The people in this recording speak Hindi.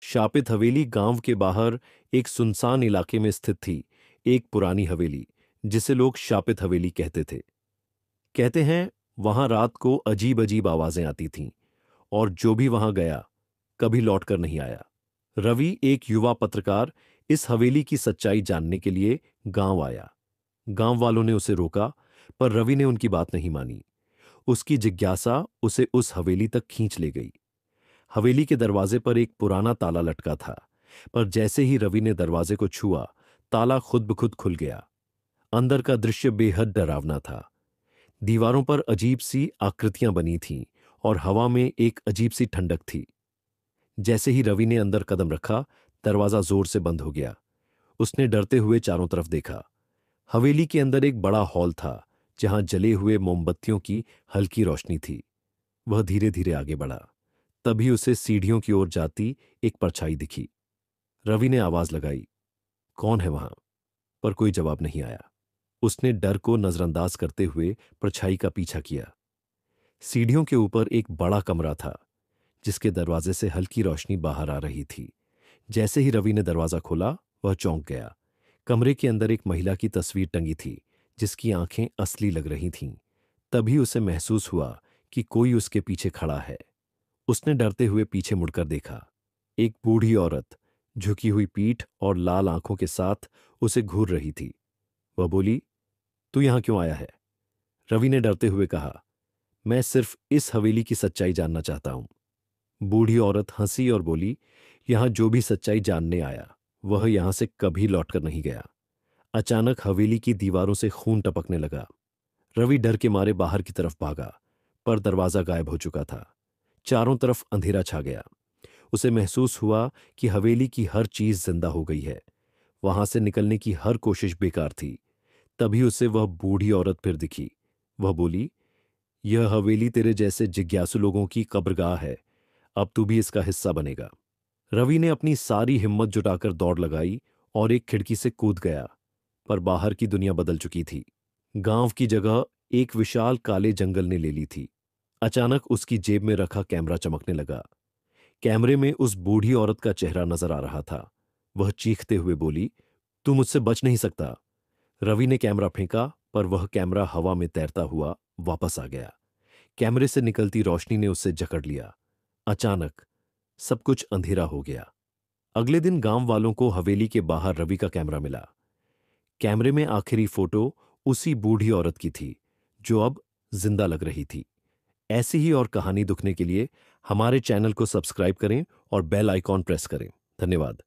शापित हवेली गांव के बाहर एक सुनसान इलाके में स्थित थी। एक पुरानी हवेली जिसे लोग शापित हवेली कहते थे। कहते हैं वहां रात को अजीब अजीब आवाजें आती थीं और जो भी वहां गया कभी लौटकर नहीं आया। रवि, एक युवा पत्रकार, इस हवेली की सच्चाई जानने के लिए गांव आया। गांव वालों ने उसे रोका, पर रवि ने उनकी बात नहीं मानी। उसकी जिज्ञासा उसे उस हवेली तक खींच ले गई। हवेली के दरवाजे पर एक पुराना ताला लटका था, पर जैसे ही रवि ने दरवाजे को छुआ, ताला खुद ब खुद खुल गया। अंदर का दृश्य बेहद डरावना था। दीवारों पर अजीब सी आकृतियां बनी थीं और हवा में एक अजीब सी ठंडक थी। जैसे ही रवि ने अंदर कदम रखा, दरवाजा जोर से बंद हो गया। उसने डरते हुए चारों तरफ देखा। हवेली के अंदर एक बड़ा हॉल था, जहां जले हुए मोमबत्तियों की हल्की रोशनी थी। वह धीरे धीरे आगे बढ़ा। तभी उसे सीढ़ियों की ओर जाती एक परछाई दिखी। रवि ने आवाज लगाई, कौन है वहां? पर कोई जवाब नहीं आया। उसने डर को नजरअंदाज करते हुए परछाई का पीछा किया। सीढ़ियों के ऊपर एक बड़ा कमरा था, जिसके दरवाजे से हल्की रोशनी बाहर आ रही थी। जैसे ही रवि ने दरवाजा खोला, वह चौंक गया। कमरे के अंदर एक महिला की तस्वीर टंगी थी, जिसकी आंखें असली लग रही थीं। तभी उसे महसूस हुआ कि कोई उसके पीछे खड़ा है। उसने डरते हुए पीछे मुड़कर देखा। एक बूढ़ी औरत झुकी हुई पीठ और लाल आंखों के साथ उसे घूर रही थी। वह बोली, तू यहां क्यों आया है? रवि ने डरते हुए कहा, मैं सिर्फ इस हवेली की सच्चाई जानना चाहता हूं। बूढ़ी औरत हंसी और बोली, यहां जो भी सच्चाई जानने आया वह यहां से कभी लौटकर नहीं गया। अचानक हवेली की दीवारों से खून टपकने लगा। रवि डर के मारे बाहर की तरफ भागा, पर दरवाजा गायब हो चुका था। चारों तरफ अंधेरा छा गया। उसे महसूस हुआ कि हवेली की हर चीज जिंदा हो गई है। वहां से निकलने की हर कोशिश बेकार थी। तभी उसे वह बूढ़ी औरत फिर दिखी। वह बोली, यह हवेली तेरे जैसे जिज्ञासु लोगों की कब्रगाह है। अब तू भी इसका हिस्सा बनेगा। रवि ने अपनी सारी हिम्मत जुटाकर दौड़ लगाई और एक खिड़की से कूद गया, पर बाहर की दुनिया बदल चुकी थी। गांव की जगह एक विशाल काले जंगल ने ले ली थी। अचानक उसकी जेब में रखा कैमरा चमकने लगा। कैमरे में उस बूढ़ी औरत का चेहरा नजर आ रहा था। वह चीखते हुए बोली, तू मुझसे बच नहीं सकता। रवि ने कैमरा फेंका, पर वह कैमरा हवा में तैरता हुआ वापस आ गया। कैमरे से निकलती रोशनी ने उसे जकड़ लिया। अचानक सब कुछ अंधेरा हो गया। अगले दिन गांव वालों को हवेली के बाहर रवि का कैमरा मिला। कैमरे में आखिरी फोटो उसी बूढ़ी औरत की थी, जो अब जिंदा लग रही थी। ऐसी ही और कहानी दुखने के लिए हमारे चैनल को सब्सक्राइब करें और बेल आइकॉन प्रेस करें। धन्यवाद।